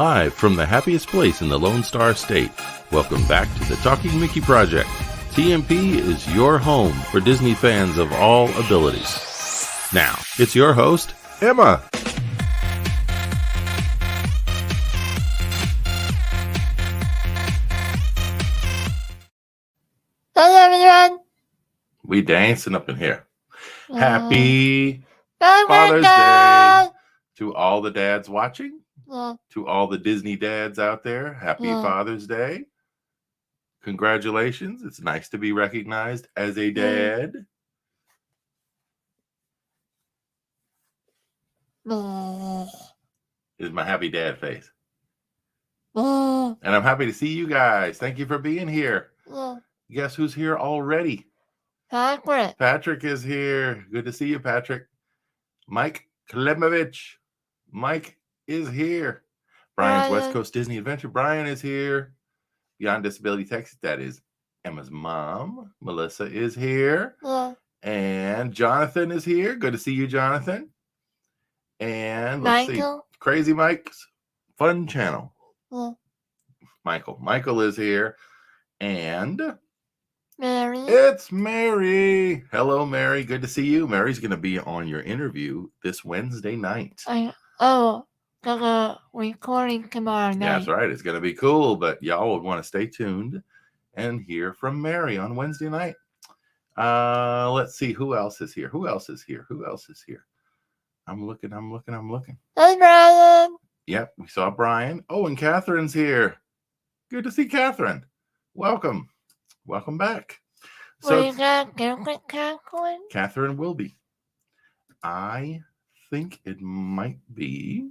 Live from the happiest place in the Lone Star State. Welcome back to the Talking Mickey Project. TMP is your home for Disney fans of all abilities. Now, it's your host, Emma. Hello, everyone. We dancing up in here. Yeah. Happy Father's Father's Day to all the dads watching, Yeah. to all the Disney dads out there. Happy Yeah. Father's Day. Congratulations. It's nice to be recognized as a dad. Is my happy dad face. And I'm happy to see you guys. Thank you for being here. Guess who's here already? Patrick. Patrick is here. Good to see you, Patrick. Mike Klemovich. Mike is here. Brian's West Coast Disney Adventure. Brian is here. Beyond Disability Texas. That is Emma's mom. Melissa is here. Yeah. And Jonathan is here. Good to see you, Jonathan. And let's see. Crazy Mike's Fun Channel. Yeah. Michael is here. And Mary. it's Mary. Hello, Mary. Good to see you. Mary's going to be on your interview this Wednesday night. Got a recording tomorrow night. That's right. It's going to be cool, but y'all would want to stay tuned and hear from Mary on Wednesday night. Let's see. Who else is here? I'm looking. Hey, Brian. Yep, we saw Brian. Oh, and Catherine's here. Good to see Catherine. Welcome back. So you got with Catherine? Catherine will be. I think it might be.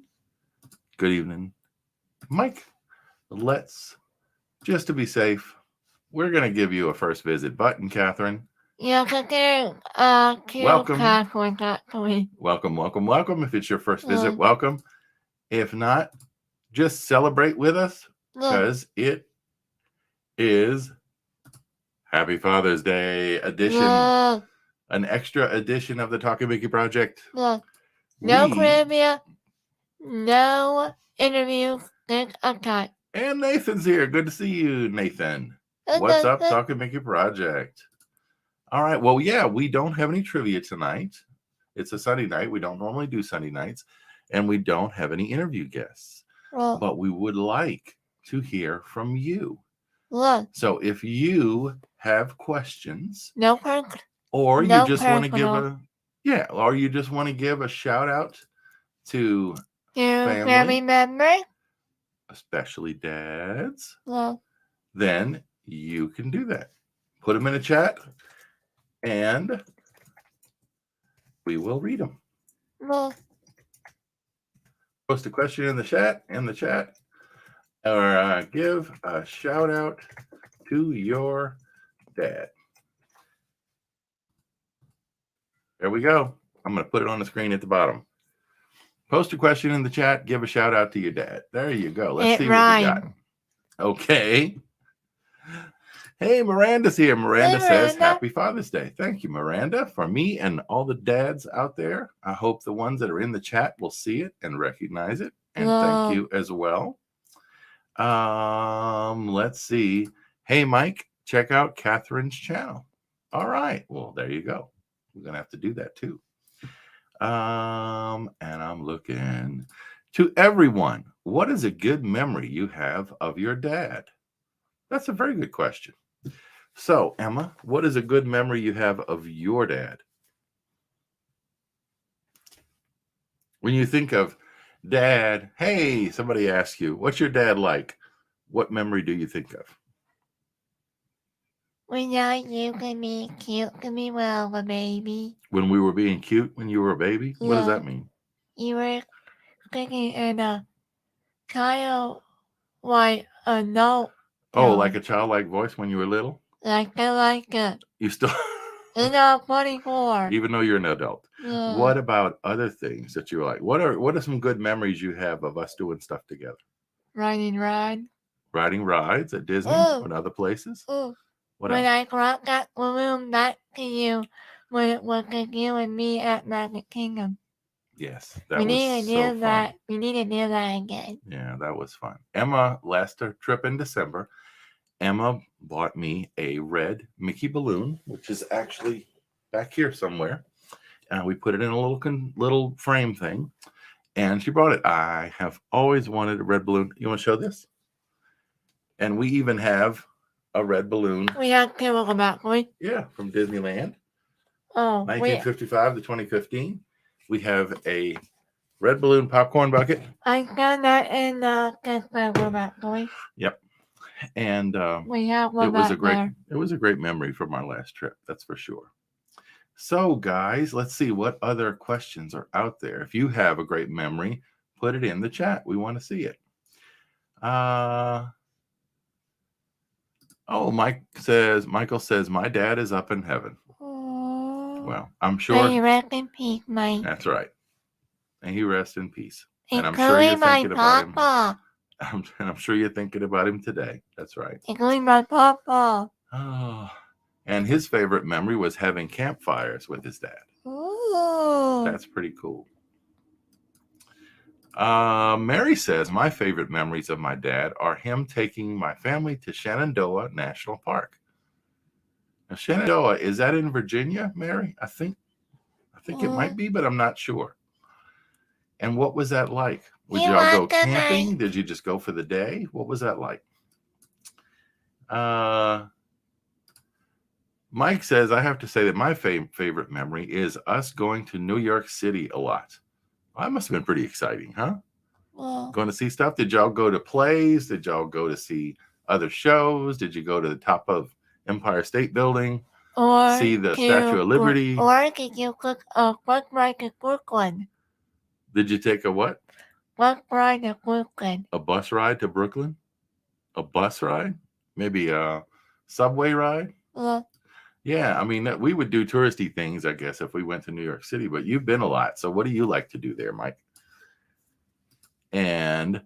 Good evening, Mike. Just to be safe, we're going to give you a first visit button, Catherine. Yeah, Catherine. Welcome. Catherine, actually. Welcome. If it's your first visit, welcome. If not, just celebrate with us because it is Happy Father's Day edition. An extra edition of the Talking Mickey Project. No trivia, no interview, just a cut. And Nathan's here. Good to see you, Nathan. What's up, Talking Mickey Project? All right. Well, yeah, we don't have any trivia tonight. It's a Sunday night. We don't normally do Sunday nights. And we don't have any interview guests. But we would like to hear from you. So if you have questions, or you just want to give a shout out to family members, especially dads, then you can do that. Put them in a chat and we will read them. Post a question in the chat, or give a shout out to your dad. There we go. I'm going to put it on the screen at the bottom. Post a question in the chat. Give a shout out to your dad. There you go. Let's see what we got. Okay. Hey, Miranda's here. Miranda says, Happy Father's Day. Thank you, Miranda. For me and all the dads out there, I hope the ones that are in the chat will see it and recognize it. And thank you as well. Let's see. Hey, Mike, check out Catherine's channel. All right. Well, there you go. We're going to have to do that too. And I'm looking to everyone. What is a good memory you have of your dad? That's a very good question. So, Emma, what is a good memory you have of your dad? When you think of dad, hey, somebody asks you, what's your dad like? What memory do you think of? When you can be cute to me when I was a baby. When we were being cute when you were a baby? Yeah. What does that mean? You were speaking in a child like a note. Oh, like a childlike voice when you were little? Like it. You still... It's not 24. Even though you're an adult. Yeah. What about other things that you like? What are some good memories you have of us doing stuff together? Riding rides at Disney and other places? When I brought that balloon back to you when it was with you and me at Magic Kingdom. Yes, that was so fun. We need to do that again. Yeah, that was fun. Emma, last trip in December, Emma bought me a red Mickey balloon, which is actually back here somewhere. And we put it in a little frame thing. And she brought it. I have always wanted a red balloon. You want to show this? And we even have a red balloon. We have to look about, yeah, from Disneyland. Oh, 1955 to 2015. We have a red balloon popcorn bucket. I got that in the back, Yep. And we have it was a great memory from our last trip, that's for sure. So guys, let's see what other questions are out there. If you have a great memory, put it in the chat. We want to see it. Michael says, my dad is up in heaven. Well, I'm sure. May he rest in peace, Mike. That's right. And he rests in peace. And I'm sure you're thinking about him. I'm sure you're thinking about him today. That's right. Including my papa. Oh, and his favorite memory was having campfires with his dad. Ooh. That's pretty cool. Mary says, my favorite memories of my dad are him taking my family to Shenandoah National Park. Now, Shenandoah, is that in Virginia, Mary? I think it might be, but I'm not sure. And what was that like? Would y'all go camping? Did you just go for the day? What was that like? Mike says, I have to say that my favorite memory is us going to New York City a lot. Well, that must have been pretty exciting, huh? Well, going to see stuff. Did y'all go to plays? Did y'all go to see other shows? Did you go to the top of Empire State Building? Or see the Statue of Liberty? Or did you cook a bus ride to Brooklyn? Did you take a what? Bus ride to Brooklyn. A bus ride to Brooklyn? A bus ride? Maybe a subway ride? Yeah, I mean, we would do touristy things, I guess, if we went to New York City, but you've been a lot. So what do you like to do there, Mike? And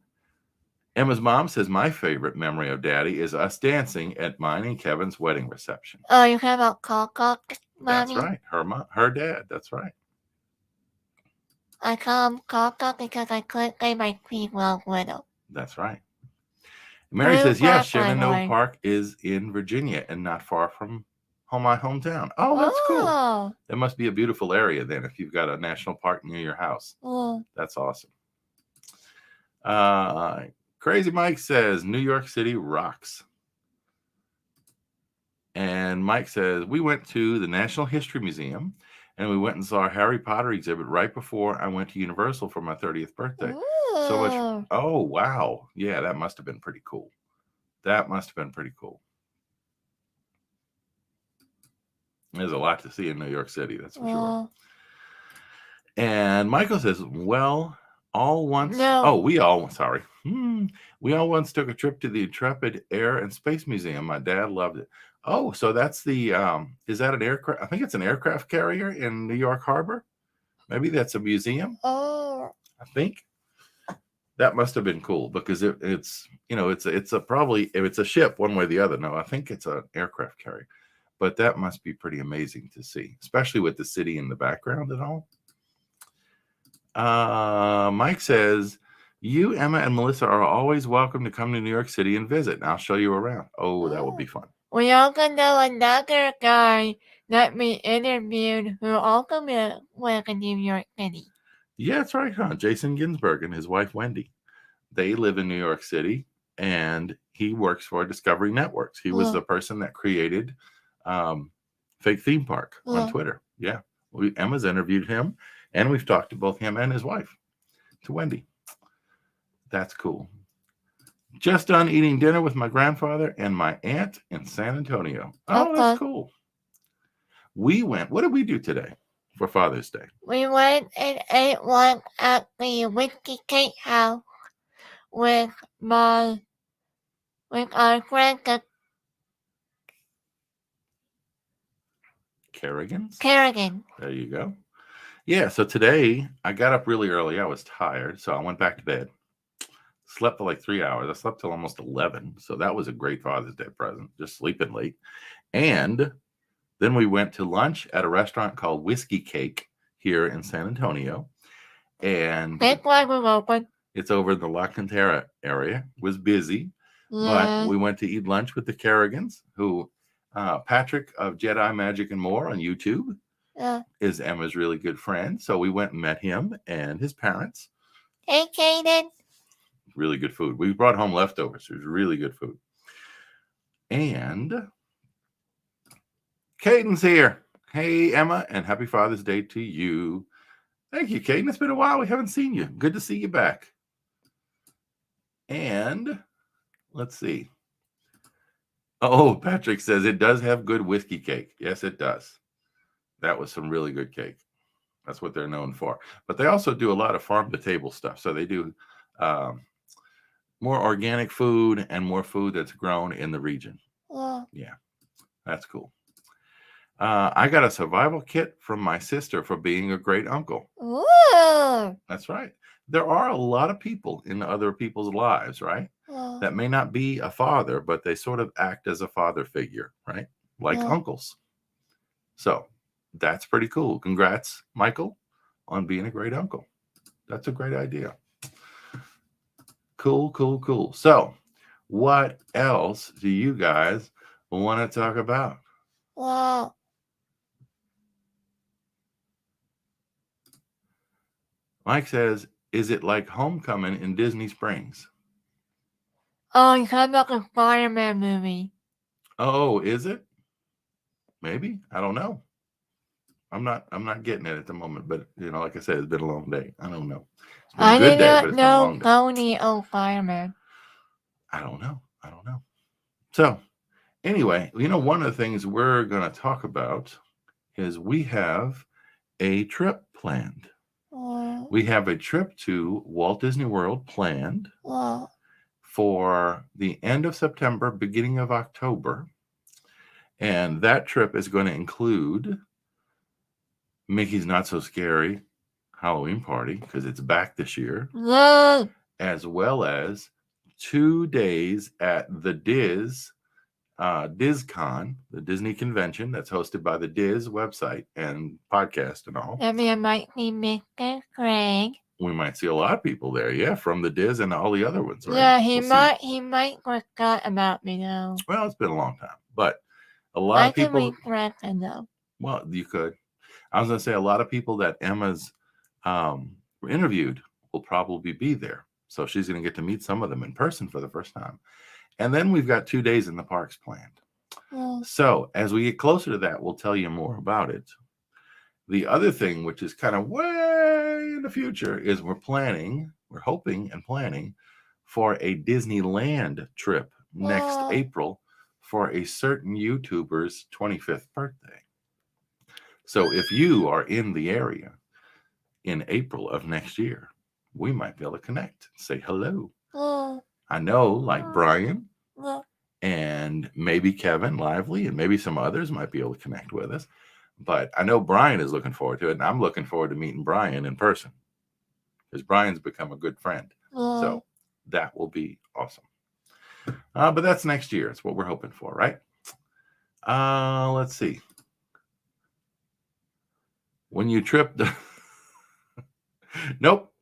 Emma's mom says, my favorite memory of Daddy is us dancing at mine and Kevin's wedding reception. Oh, you have a Coco, Mommy? That's right. Her dad. That's right. I call him Coco because I couldn't say my pre-world with him. That's right. Mary says, yes, Shenandoah Park is in Virginia and not far from my hometown. Oh, that's cool. That must be a beautiful area then if you've got a national park near your house. That's awesome. Crazy Mike says, New York City rocks. And Mike says, we went to the National History Museum and we went and saw a Harry Potter exhibit right before I went to Universal for my 30th birthday. So much. Oh, wow. Yeah, that must have been pretty cool. That must have been pretty cool. There's a lot to see in New York City, that's for sure. And Michael says, well, all once. No. Oh, we all once took a trip to the Intrepid Air and Space Museum. My dad loved it. Oh, so that's the, is that an aircraft? I think it's an aircraft carrier in New York Harbor. Maybe that's a museum. Oh. I think that must have been cool because it's, you know, it's probably, if it's a ship one way or the other. No, I think it's an aircraft carrier. But that must be pretty amazing to see, especially with the city in the background and all. Mike says, you, Emma, and Melissa are always welcome to come to New York City and visit. And I'll show you around. Oh, that will be fun. We also know another guy that we interviewed who also lives in New York City. Yeah, that's right, huh? Jason Ginsburg and his wife, Wendy. They live in New York City, and he works for Discovery Networks. He was the person that created Fake Theme Park on Twitter. Yeah. Emma's interviewed him, and we've talked to both him and his wife, to Wendy. That's cool. Just done eating dinner with my grandfather and my aunt in San Antonio. Oh, that's cool. We went. What did we do today for Father's Day? We went and ate one at the Whiskey Cake House with our friend Kerrigan. There you go. Yeah, so today I got up really early. I was tired, so I went back to bed. Slept for like 3 hours. I slept till almost 11. So that was a great Father's Day present, just sleeping late. And then we went to lunch at a restaurant called Whiskey Cake here in San Antonio. And Big One was open. it's over in the La Cantera area. It was busy, but Yeah. we went to eat lunch with the Kerrigans, who Patrick of Jedi Magic and More on YouTube Yeah. is Emma's really good friend. So we went and met him and his parents. Hey, Kaden. Really good food. We brought home leftovers. It was really good food. And Caden's here. Hey, Emma, and happy Father's Day to you. Thank you, Caden. It's been a while. We haven't seen you. Good to see you back. And let's see. Oh, Patrick says it does have good whiskey cake. Yes, it does. That was some really good cake. That's what they're known for. But they also do a lot of farm to table stuff. So they do more organic food and more food that's grown in the region. Yeah, that's cool. I got a survival kit from my sister for being a great uncle. Ooh. That's right. There are a lot of people in other people's lives, right? That may not be a father, but they sort of act as a father figure, right? Like uncles. So that's pretty cool. Congrats, Michael, on being a great uncle. That's a great idea. Cool, cool, cool. So what else do you guys want to talk about? Wow. Mike says, is it like Homecoming in Disney Springs? Oh, you talking about the Spider-Man movie. Oh, is it? Maybe. I don't know. I'm not getting it at the moment, but like I said, it's been a long day. I don't know. It's been a good day, but it's been a long day. Tony Spider-Man. I don't know. So anyway, one of the things we're going to talk about is we have a trip planned. We have a trip to Walt Disney World planned for the end of September, beginning of October. And that trip is going to include Mickey's Not So Scary Halloween Party, because it's back this year, as well as 2 days at the DizCon, the Disney convention that's hosted by the Diz website and podcast and all. And we might see Mr. Craig. We might see a lot of people there, yeah, from the Diz and all the other ones, right? Yeah, he might forgot about me though. Well, it's been a long time, but a lot of people. I can correct him though. Well, you could. I was going to say a lot of people that Emma's interviewed will probably be there, so she's going to get to meet some of them in person for the first time. And then we've got 2 days in the parks planned. So as we get closer to that, we'll tell you more about it. The other thing, which is kind of way in the future, is we're hoping and planning for a Disneyland trip next April for a certain YouTuber's 25th birthday. So if you are in the area in April of next year, we might be able to connect, say hello. I know, like Brian and maybe Kevin Lively and maybe some others might be able to connect with us. But I know Brian is looking forward to it, and I'm looking forward to meeting Brian in person because Brian's become a good friend. So that will be awesome. But that's next year. It's what we're hoping for, right? Let's see. When you trip, nope.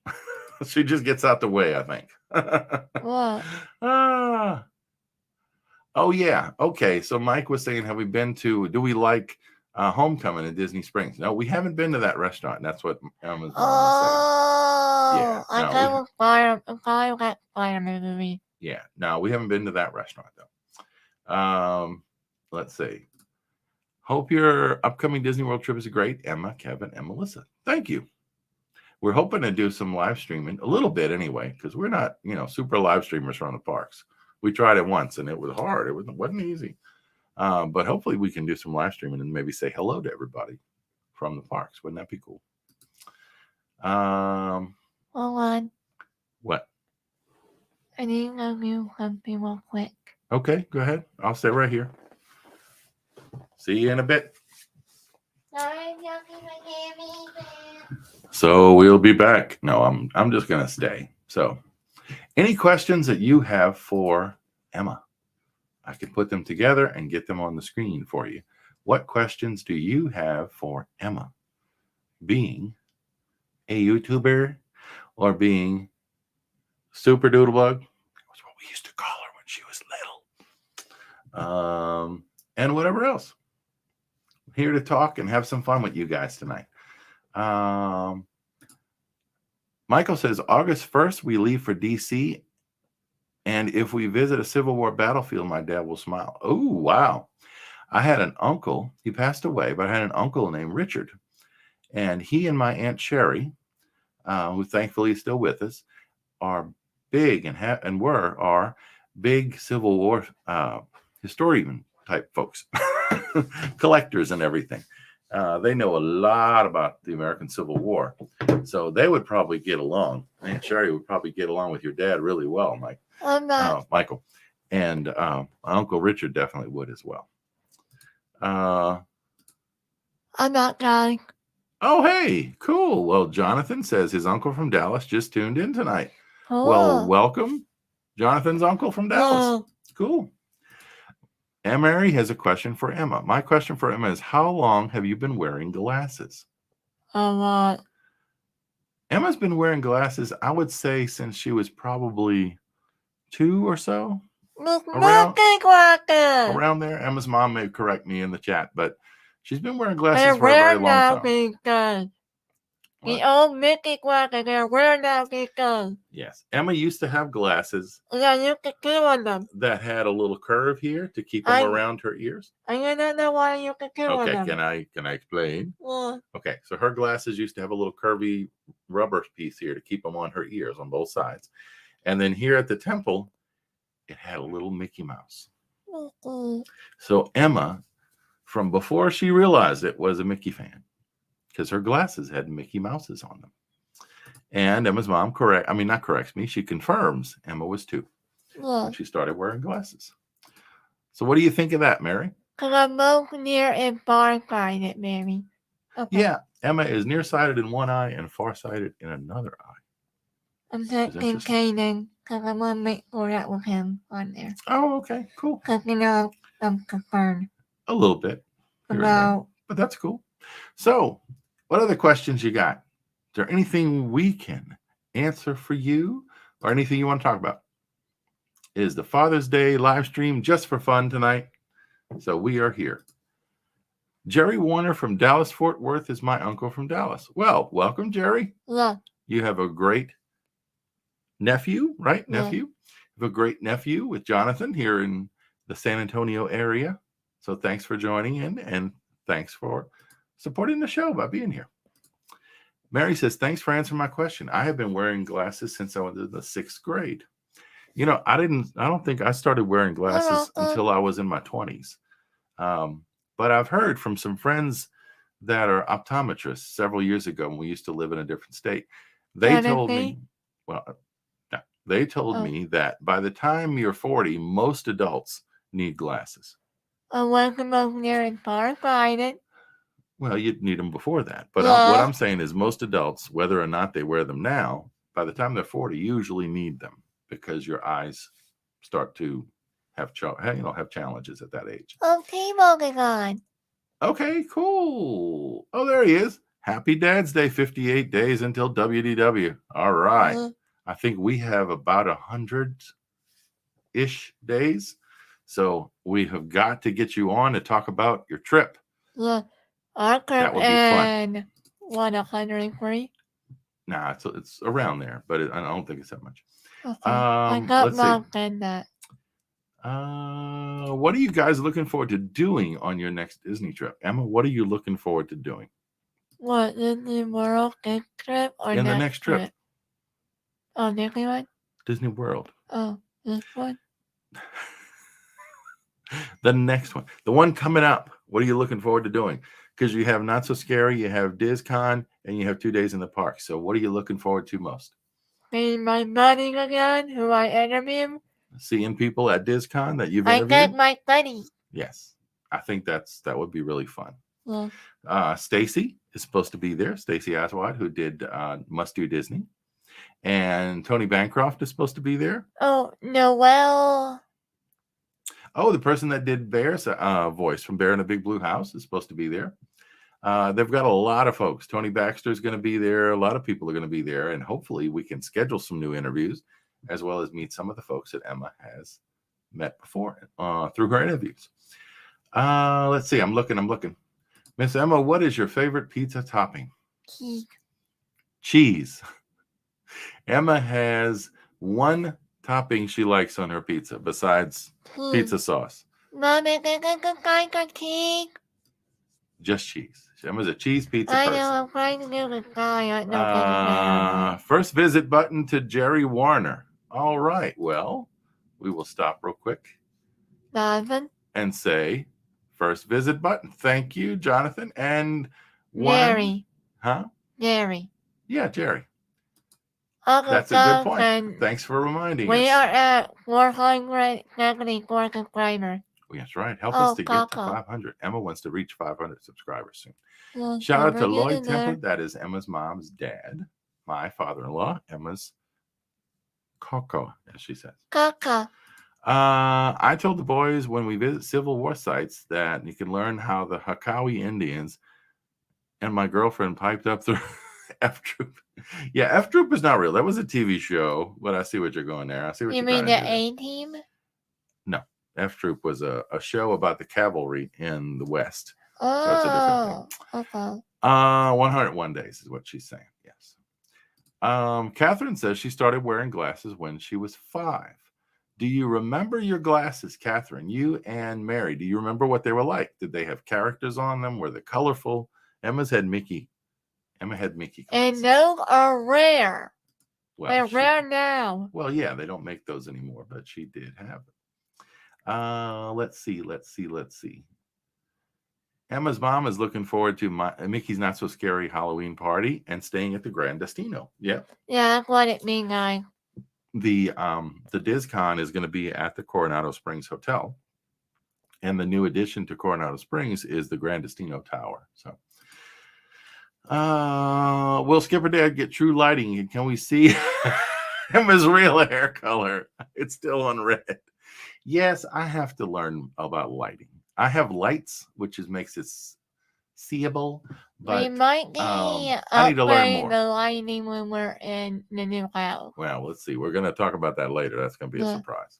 She just gets out the way, I think. What? Oh, yeah. Okay. So Mike was saying, do we like Homecoming in Disney Springs? No, we haven't been to that restaurant. That's what Emma's mom was saying. Yeah. I thought that Spider-Man movie. Yeah. No, we haven't been to that restaurant, though. Let's see. Hope your upcoming Disney World trip is great, Emma, Kevin, and Melissa. Thank you. We're hoping to do some live streaming, a little bit anyway, because we're not, super live streamers from the parks. We tried it once, and it was hard. It wasn't easy. But hopefully we can do some live streaming and maybe say hello to everybody from the parks. Wouldn't that be cool? Hold on. What? I need to do something real quick. Okay, go ahead. I'll stay right here. See you in a bit. So we'll be back. No, I'm just gonna stay. So any questions that you have for Emma, I can put them together and get them on the screen for you. What questions do you have for Emma, being a YouTuber or being super doodlebug. That was what we used to call her when she was little. And whatever else. Here to talk and have some fun with you guys tonight. Michael says, August 1st, we leave for D.C., and if we visit a Civil War battlefield, my dad will smile. Oh, wow. I had an uncle. He passed away, but I had an uncle named Richard. And he and my Aunt Sherry, who thankfully is still with us, are big and are big Civil War historian type folks, collectors and everything. They know a lot about the American Civil War. So they would probably get along. Aunt Sherry would probably get along with your dad really well, Michael. And Uncle Richard definitely would as well. I'm not dying. Oh, hey, cool. Well, Jonathan says his uncle from Dallas just tuned in tonight. Oh. Well, welcome, Jonathan's uncle from Dallas. Cool. And Mary has a question for Emma. My question for Emma is, how long have you been wearing glasses? A lot. Emma's been wearing glasses, I would say, since she was probably 2 or so. Around there. Emma's mom may correct me in the chat, but she's been wearing glasses for a very long time. The old Mickey glasses, they're rare now because. Yes. Emma used to have glasses that had a little curve here to keep them around her ears. I don't know why you could do Okay, them. can I explain? Yeah. Okay, so her glasses used to have a little curvy rubber piece here to keep them on her ears on both sides. And then here at the temple, it had a little Mickey Mouse. Mm-hmm. So Emma, from before she realized it, was a Mickey fan because her glasses had Mickey Mouses on them. And Emma's mom she confirms Emma was 2 when she started wearing glasses. So what do you think of that, Mary? Because I'm both near and far-sighted, Mary. Okay. Yeah, Emma is nearsighted in one eye and farsighted in another eye. I'm thinking Kanan, because I want to make sure that was him on there. Oh, okay, cool. Because, I'm concerned. A little bit. But that's cool. So, what other questions you got? Is there anything we can answer for you or anything you want to talk about? Is the Father's Day live stream just for fun tonight? So we are here. Jerry Warner from Dallas, Fort Worth is my uncle from Dallas. Well, welcome, Jerry. Yeah. You have a great nephew, right? Yeah. Nephew. You have a great nephew with Jonathan here in the San Antonio area. So thanks for joining in and thanks for supporting the show by being here. Mary says, thanks for answering my question. I have been wearing glasses since I was in the 6th grade. I don't think I started wearing glasses until I was in my 20s. But I've heard from some friends that are optometrists several years ago when we used to live in a different state. They told me that by the time you're 40, most adults need glasses. Welcome over there and far-sighted. Well, you'd need them before that. But what I'm saying is most adults, whether or not they wear them now, by the time they're 40, usually need them because your eyes start to have challenges at that age. Okay, Mogagon. Okay, cool. Oh, there he is. Happy Dad's Day, 58 days until WDW. All right. I think we have about 100-ish days. So we have got to get you on to talk about your trip. Yeah. That would be fun. 103? Nah, it's around there, but I don't think it's that much. Okay. I got Mom said that. What are you guys looking forward to doing on your next Disney trip? Emma, what are you looking forward to doing? What, Disney World next trip or in the next trip? Oh, Disney one? Disney World. Oh, this one? The next one. The one coming up. What are you looking forward to doing? Because you have Not So Scary, you have DizCon, and you have 2 days in the park. So what are you looking forward to most? Seeing my buddy again, who I interviewed. Seeing people at DizCon that you've interviewed? I got my buddy. Yes. I think that would be really fun. Yeah. Stacy is supposed to be there. Stacy Aswad, who did Must Do Disney. And Tony Bancroft is supposed to be there. Oh, Noelle. Oh, the person that did Bear's voice from Bear in a Big Blue House is supposed to be there. They've got a lot of folks. Tony Baxter is going to be there. A lot of people are going to be there. And hopefully we can schedule some new interviews as well as meet some of the folks that Emma has met before through her interviews. Let's see. I'm looking. Miss Emma, what is your favorite pizza topping? Cheese. Emma has one topping she likes on her pizza besides pizza sauce. Just cheese. Emma's a cheese pizza person. I know, I'm trying to do the guy. First visit button to Jerry Warner. All right. Well, we will stop real quick. Jonathan? And say first visit button. Thank you, Jonathan. And Jerry. Huh? Jerry. Yeah, Jerry. That's a good point. Thanks for reminding us. We are at 474 subscribers. That's right. Help us to get to 500. Emma wants to reach 500 subscribers soon. Shout out to Lloyd Temple. That is Emma's mom's dad. My father-in-law. Emma's Coco, as she says. Coco. I told the boys when we visit Civil War sites that you can learn how the Hakawi Indians and my girlfriend piped up the F Troop. Yeah, F Troop is not real. That was a TV show, but I see what you're going there. I see what you mean the A-Team? No, F Troop was a show about the cavalry in the West. Oh, so it's a different thing. Okay. 101 days is what she's saying. Yes. Catherine says she started wearing glasses when she was 5. Do you remember your glasses, Catherine? You and Mary. Do you remember what they were like? Did they have characters on them? Were they colorful? Emma had Mickey glasses. And those are rare. Well, they're rare now. Well, yeah, they don't make those anymore, but she did have it. Let's see. Emma's mom is looking forward to Mickey's Not So Scary Halloween party and staying at the Grand Destino. Yep. Yeah, that's what it means, guys. The DizCon is going to be at the Coronado Springs Hotel, and the new addition to Coronado Springs is the Grand Destino Tower. So, will Skipper Dad get true lighting? Can we see Emma's real hair color? It's still on red. Yes, I have to learn about lighting. I have lights, which makes it seeable. But we might be I need to learn more. The lighting when we're in the new house. Well, let's see. We're going to talk about that later. That's going to be a surprise.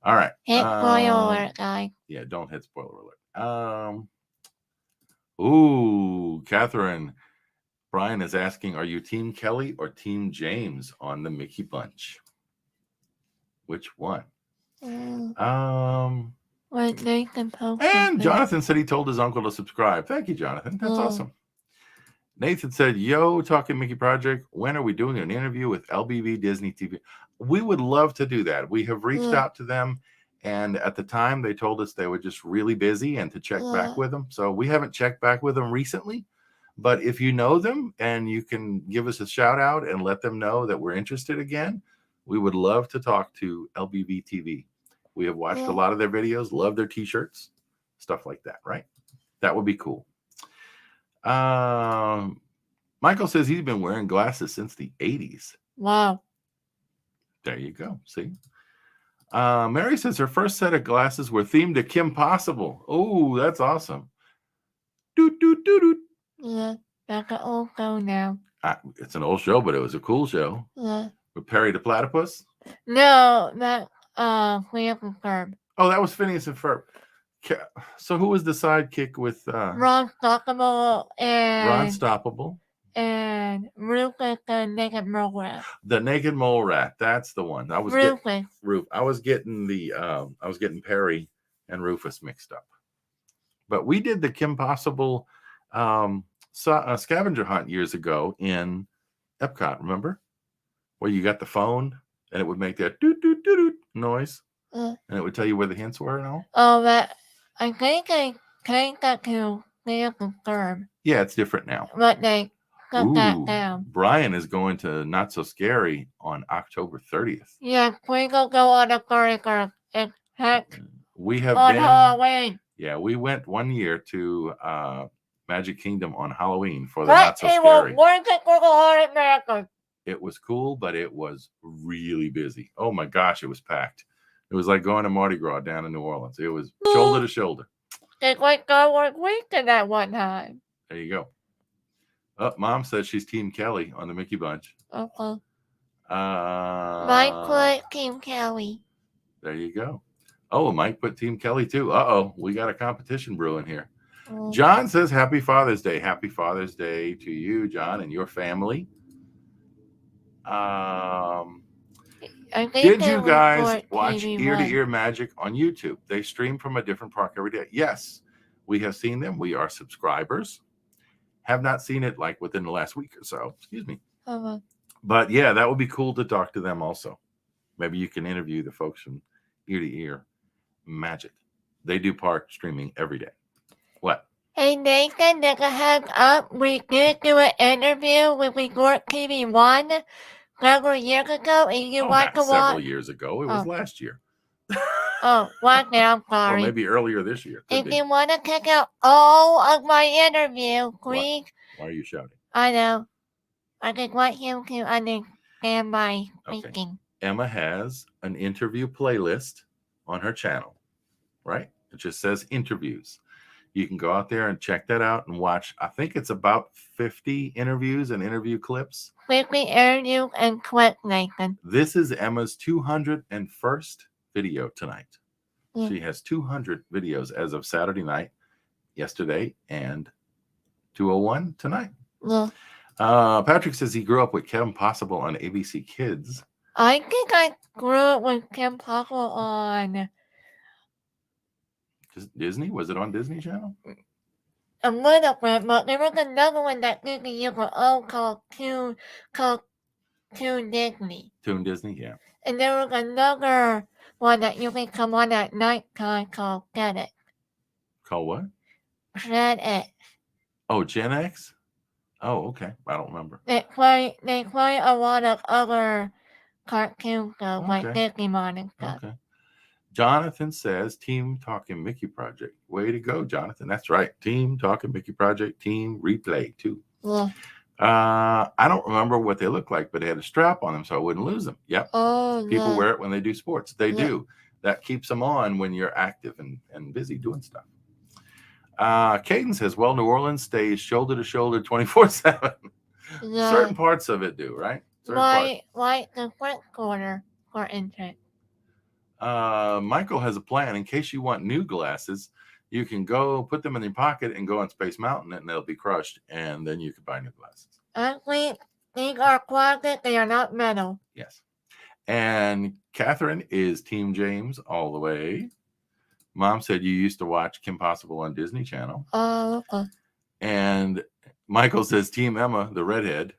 All right. Hit spoiler alert, guys. Yeah, don't hit spoiler alert. Ooh, Catherine. Brian is asking, are you Team Kelly or Team James on the Mickey Bunch? Which one? What Nathan posted. And Jonathan said he told his uncle to subscribe. Thank you, Jonathan. That's awesome. Nathan said, yo, Talking Mickey Project, when are we doing an interview with LBV Disney TV? We would love to do that. We have reached out to them, and at the time they told us they were just really busy and to check back with them. So we haven't checked back with them recently, but if you know them and you can give us a shout out and let them know that we're interested again, we would love to talk to LBV TV. We have watched a lot of their videos, love their t-shirts, stuff like that, right? That would be cool. Michael says he's been wearing glasses since the 80s. Wow. There you go. See? Mary says her first set of glasses were themed to Kim Possible. Oh, that's awesome. Doot, doot, doot, doot. Yeah, that's an old show now. It's an old show, but it was a cool show. Yeah. With Perry the Platypus? No, that Phineas and Ferb. Oh, that was Phineas and Ferb. So who was the sidekick with Ron Stoppable and Rufus the Naked Mole Rat. The Naked Mole Rat. That's the one. I was getting Perry and Rufus mixed up. But we did the Kim Possible scavenger hunt years ago in Epcot, remember? Where you got the phone and it would make that doot doot doot doot noise. And it would tell you where the hints were and all. Oh, that I think I changed that to Phineas and Ferb. Yeah, it's different now. But they cut that down. Brian is going to Not So Scary on October 30th. Yeah, we go on the 31st. It's heck. We have on been Halloween. Yeah, we went one year to Magic Kingdom on Halloween for the Not So Scary. It was cool, but it was really busy. Oh my gosh, it was packed. It was like going to Mardi Gras down in New Orleans. It was shoulder to shoulder. It's like God Work Weekend that one time. There you go. Oh, Mom says she's Team Kelly on the Mickey Bunch. Okay. Mike put Team Kelly. There you go. Oh, Mike put Team Kelly too. Uh-oh, we got a competition brewing here. John says Happy Father's Day. Happy Father's Day to you, John, and your family. Did you guys watch Ear to Ear Magic on YouTube? They stream from a different park every day. Yes, we have seen them. We are subscribers. Have not seen it like within the last week or so. Excuse me. But yeah, that would be cool to talk to them also. Maybe you can interview the folks from Ear to Ear Magic. They do park streaming every day. What? Hey Nathan, there's a heads up. We did do an interview with Resort TV 1 several years ago, and you want to watch? Several years ago. It was last year. Last year, I'm sorry. Or maybe earlier this year. If you want to check out all of my interview, please. Why are you shouting? I know. I just want you to understand my thinking. Emma has an interview playlist on her channel, right? It just says interviews. You can go out there and check that out and watch. I think it's about 50 interviews and interview clips. 50 interviews and clips, Nathan. This is Emma's 201st video tonight. Yeah. She has 200 videos as of Saturday night, yesterday, and 201 tonight. Yeah. Patrick says he grew up with Kim Possible on ABC Kids. I think I grew up with Kim Possible on Disney. Was it on Disney Channel? A little bit, but there was another one that Disney used called Toon Disney. Toon Disney, yeah. And there was another one that you can come on at night time called Gen X. Called what? Gen X. Oh, Gen X? Oh, okay. I don't remember. They play a lot of other cartoons though, like Digimon and stuff. Okay. Jonathan says Team Talking Mickey Project. Way to go, Jonathan. That's right. Team Talking Mickey Project, Team Replay too. Yeah. I don't remember what they look like, but they had a strap on them so I wouldn't lose them. Yep. Oh, people wear it when they do sports. They do. That keeps them on when you're active and busy doing stuff. Caden says, well, New Orleans stays shoulder to shoulder 24/7. Yeah. Certain parts of it do, right? Like the front corner, for instance. Michael has a plan. In case you want new glasses, you can go put them in your pocket and go on Space Mountain and they'll be crushed. And then you can buy new glasses. Actually, these are plastic. They are not metal. Yes. And Catherine is Team James all the way. Mom said you used to watch Kim Possible on Disney Channel. Oh, okay. And Michael says Team Emma, the redhead,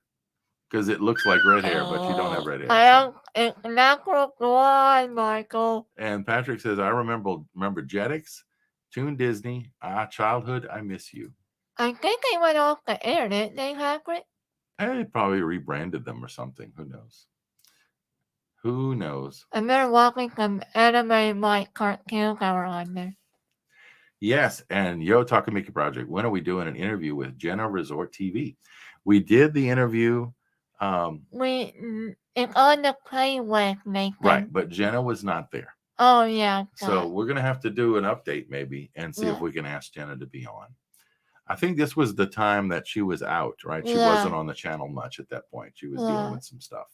because it looks like red hair, but you don't have red hair. It's natural blonde, Michael. And Patrick says, I remember Jetix, Toon Disney, childhood, I miss you. I think they went off the air, didn't they, Hagrid? They probably rebranded them or something. Who knows? Who knows? I remember watching some anime like cartoons that were on there. Yes, and Yo Talking Mickey Project. When are we doing an interview with Jenna Resort TV? We did the interview. It's on the playlist, Nathan. Right, but Jenna was not there. Oh, yeah. So we're going to have to do an update maybe and see if we can ask Jenna to be on. I think this was the time that she was out, right? She wasn't on the channel much at that point. She was dealing with some stuff.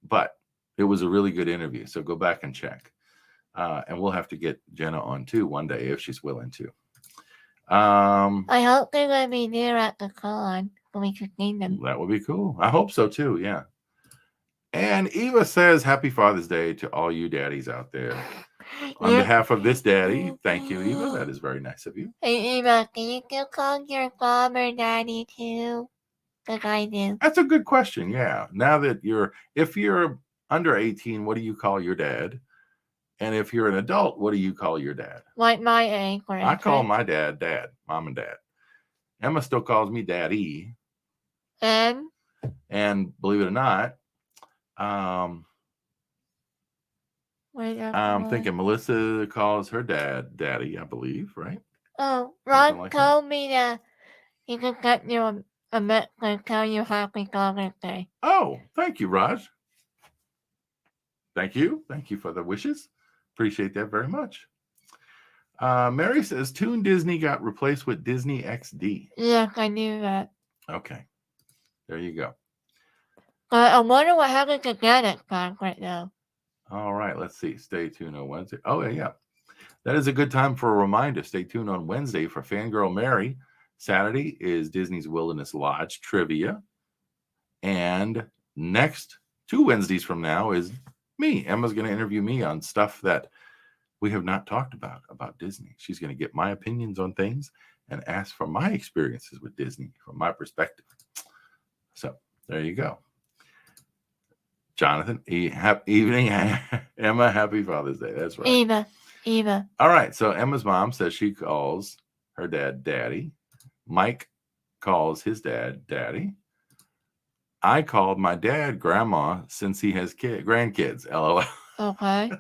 But it was a really good interview. So go back and check. And we'll have to get Jenna on too one day if she's willing to. I hope they're going to be there at the con so we can see them. That would be cool. I hope so too. Yeah. And Eva says, Happy Father's Day to all you daddies out there. On behalf of this daddy, thank you, Eva. That is very nice of you. Hey, Eva, can you still call your father daddy too? Because I do. That's a good question. Yeah. Now that if you're under 18, what do you call your dad? And if you're an adult, what do you call your dad? Like my age. I call my dad, mom and dad. Emma still calls me daddy. And believe it or not, I'm thinking Melissa calls her dad daddy, I believe, right? Oh, Ron told me that he could get you a message tell you Happy Father's Day. Oh, thank you, Raj. Thank you. Thank you for the wishes. Appreciate that very much. Mary says Toon Disney got replaced with Disney XD. Yes, I knew that. Okay. There you go. I wonder what happened to Janet's back right now. All right. Let's see. Stay tuned on Wednesday. Oh, yeah. That is a good time for a reminder. Stay tuned on Wednesday for Fangirl Mary. Saturday is Disney's Wilderness Lodge trivia. And next 2 Wednesdays from now is me. Emma's going to interview me on stuff that we have not talked about Disney. She's going to get my opinions on things and ask for my experiences with Disney from my perspective. So there you go. Jonathan, evening, Emma, happy Father's Day. That's right. Eva. All right. So Emma's mom says she calls her dad Daddy. Mike calls his dad Daddy. I called my dad Grandma since he has grandkids. LOL. Okay.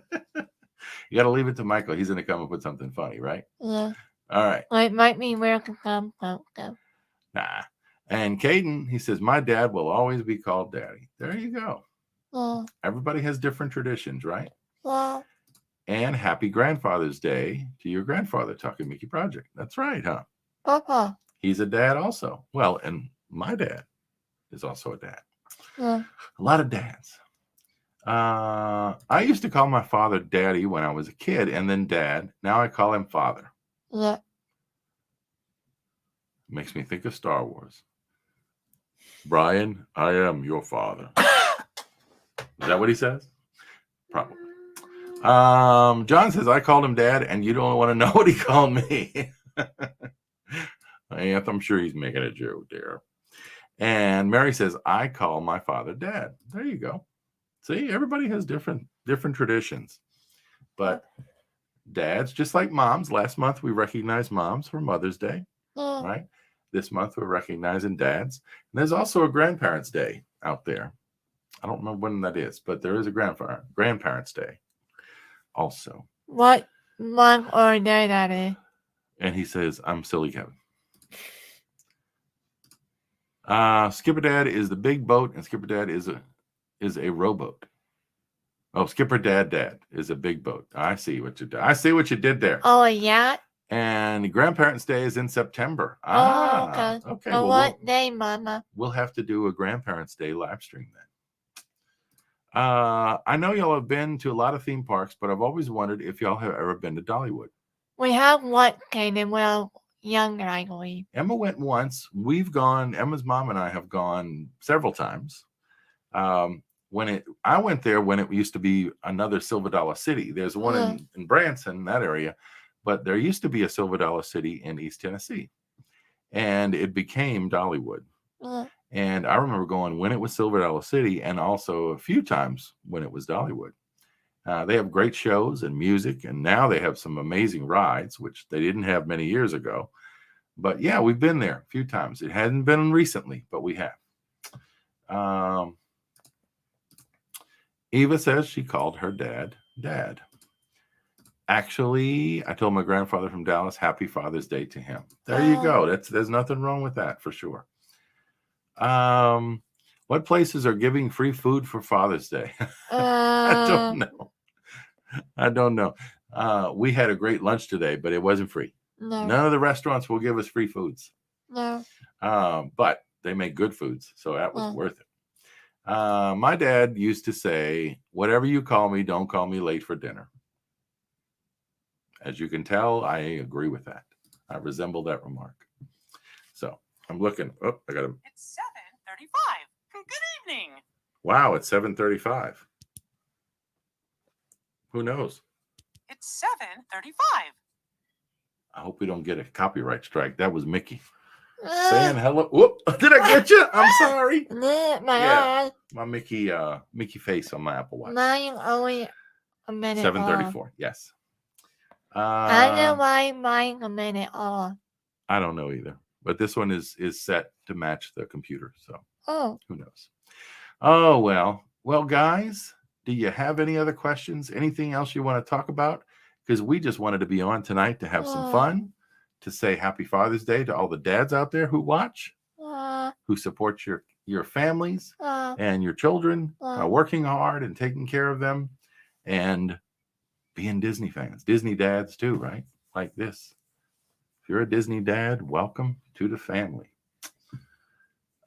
You got to leave it to Michael. He's going to come up with something funny, right? Yeah. All right. It might be where to come from. Nah. And Caden, he says, my dad will always be called Daddy. There you go. Everybody has different traditions, right? Well. And happy Grandfather's Day to your grandfather, Tucker Mickey Project. That's right, huh? Papa. He's a dad also. Well, and my dad is also a dad. Yeah. A lot of dads. I used to call my father Daddy when I was a kid, and then Dad. Now I call him Father. Yeah. Makes me think of Star Wars. Brian, I am your father. Is that what he says? Probably. John says, I called him Dad, and you don't want to know what he called me. I'm sure he's making a joke there. And Mary says, I call my father Dad. There you go. See, everybody has different traditions. But dads, just like moms, last month we recognized moms for Mother's Day, right? This month we're recognizing dads. And there's also a Grandparents' Day out there. I don't remember when that is, but there is a Grandparents' Day also. What month or day that is? And he says, I'm silly Kevin. Skipper Dad is the big boat, and Skipper Dad is a rowboat. Oh, Skipper Dad is a big boat. I see what you did. I see what you did there. Oh, yeah. And Grandparents' Day is in September. Oh, okay. Okay. Well, what day, Mama? We'll have to do a Grandparents' Day live stream then. I know y'all have been to a lot of theme parks, but I've always wondered if y'all have ever been to Dollywood. We have one, Kaden. Well, younger, I believe. Emma went once. We've gone. Emma's mom and I have gone several times. I went there when it used to be another Silver Dollar City. There's one in Branson, that area, but there used to be a Silver Dollar City in East Tennessee, and it became Dollywood. And I remember going when it was Silver Dollar City, and also a few times when it was Dollywood. They have great shows and music, and now they have some amazing rides, which they didn't have many years ago. But yeah, we've been there a few times. It hasn't been recently, but we have. Eva says she called her dad Dad. Actually, I told my grandfather from Dallas, Happy Father's Day to him. There you go. There's nothing wrong with that for sure. What places are giving free food for Father's Day? I don't know. We had a great lunch today, but it wasn't free. No. None of the restaurants will give us free foods. No. But they make good foods, so that was worth it. My dad used to say, whatever you call me, don't call me late for dinner. As you can tell, I agree with that. I resemble that remark. So I'm looking. Oh, I got him. It's 7:35. Good evening. Wow, it's 7:35. Who knows? It's 7:35. I hope we don't get a copyright strike. That was Mickey saying hello. Whoop! Did I get you? I'm sorry. My Mickey face on my Apple Watch. Mine only a minute. 7:34. Yes. I know why mine a minute off. I don't know either, but this one is set to match the computer. So who knows? Oh well, guys. Do you have any other questions? Anything else you want to talk about? Because we just wanted to be on tonight to have some fun, to say Happy Father's Day to all the dads out there who watch, who support your families and your children, working hard and taking care of them, and being Disney fans, Disney dads too, right? like this. If you're a Disney dad, welcome to the family.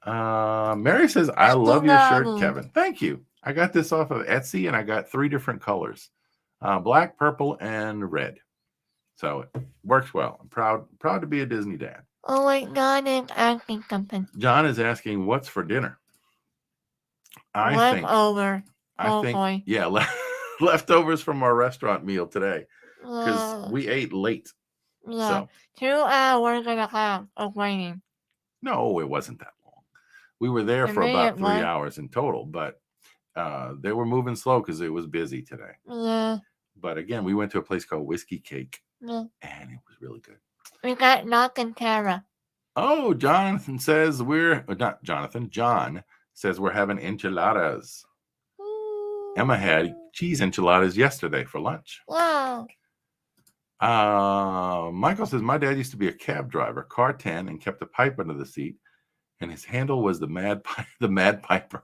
Mary says, I love your shirt, Kevin. Thank you. I got this off of Etsy, and I got 3 different colors, black, purple, and red. So it works well. I'm proud to be a Disney dad. Oh my God, I'm asking something. John is asking, what's for dinner? I think, leftovers from our restaurant meal today, because we ate late. So 2 hours and a half of waiting. No, it wasn't that long. We were there for about 3 hours in total, but they were moving slow because it was busy today. Yeah. But again, we went to a place called Whiskey Cake, Yeah. and it was really good. We got Knock and Tara. Oh, Jonathan says John says we're having enchiladas. Ooh. Emma had cheese enchiladas yesterday for lunch. Wow. Michael says, my dad used to be a cab driver, car 10, and kept a pipe under the seat, and his handle was the Mad Piper.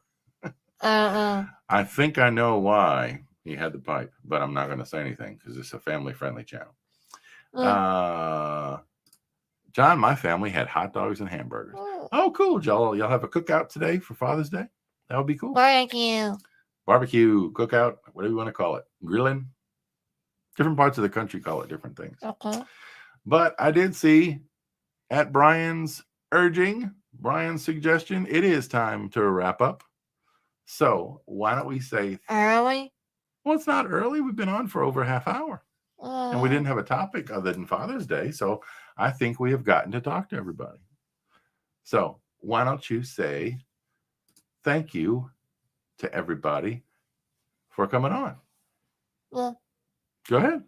I think I know why he had the pipe, but I'm not going to say anything because it's a family-friendly channel. John, my family had hot dogs and hamburgers. Oh, cool. Y'all have a cookout today for Father's Day? That would be cool. Barbecue, cookout, whatever you want to call it. Grilling. Different parts of the country call it different things. Okay. But I did see at Brian's suggestion, it is time to wrap up. So why don't we say early? Well, it's not early. We've been on for over a half hour. And we didn't have a topic other than Father's Day. So I think we have gotten to talk to everybody. So why don't you say thank you to everybody for coming on? Yeah. Go ahead.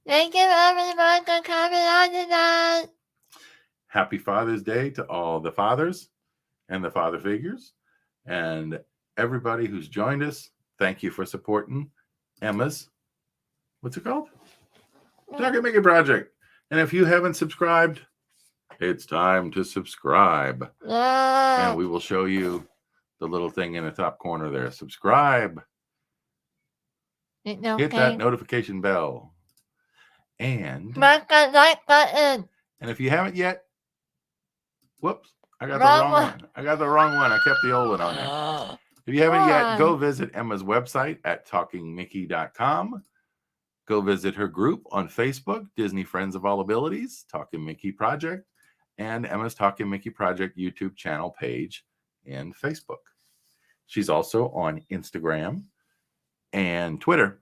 Thank you, everyone, for coming on tonight. Happy Father's Day to all the fathers and the father figures and everybody who's joined us. Thank you for supporting Emma's, what's it called? Talk and Make It Project. And if you haven't subscribed, it's time to subscribe. Yeah. And we will show you the little thing in the top corner there. Subscribe. Hit that notification bell. And mark that like button. And if you haven't yet, whoops, I got the wrong one. I got the wrong one. I kept the old one on there. If you haven't yet, go visit Emma's website at talkingmickey.com. Go visit her group on Facebook, Disney Friends of All Abilities, Talking Mickey Project, and Emma's Talking Mickey Project YouTube channel page in Facebook. She's also on Instagram and Twitter.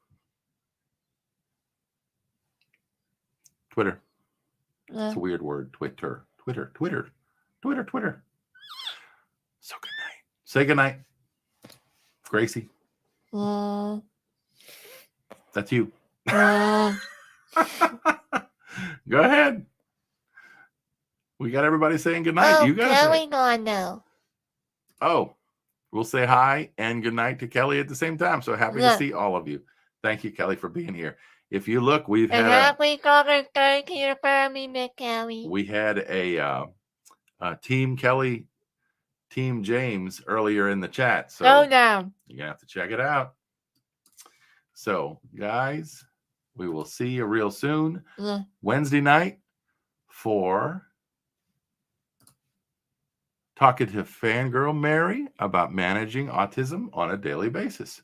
It's a weird word. Twitter. So good night. Say good night. Gracie. That's you. Go ahead. We got everybody saying good night. You guys. Kelly gone now. Oh, we'll say hi and good night to Kelly at the same time. So happy to see all of you. Thank you, Kelly, for being here. If you look, we've had happy Father's Day to your family, Miss Kelly. We had a Team Kelly, Team James earlier in the chat. So go down. You're gonna have to check it out. So, guys, we will see you real soon. Wednesday night for talking to fangirl Mary about managing autism on a daily basis.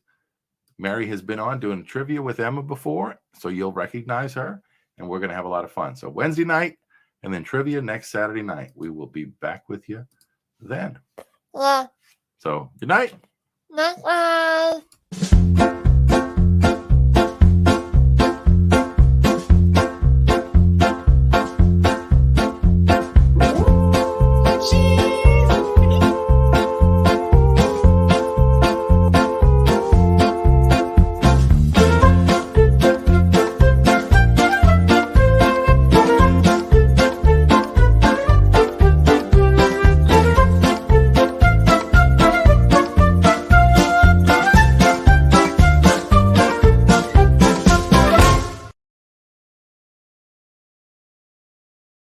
Mary has been on doing trivia with Emma before, so you'll recognize her, and we're going to have a lot of fun. So Wednesday night and then trivia next Saturday night. We will be back with you then. So good night. Bye.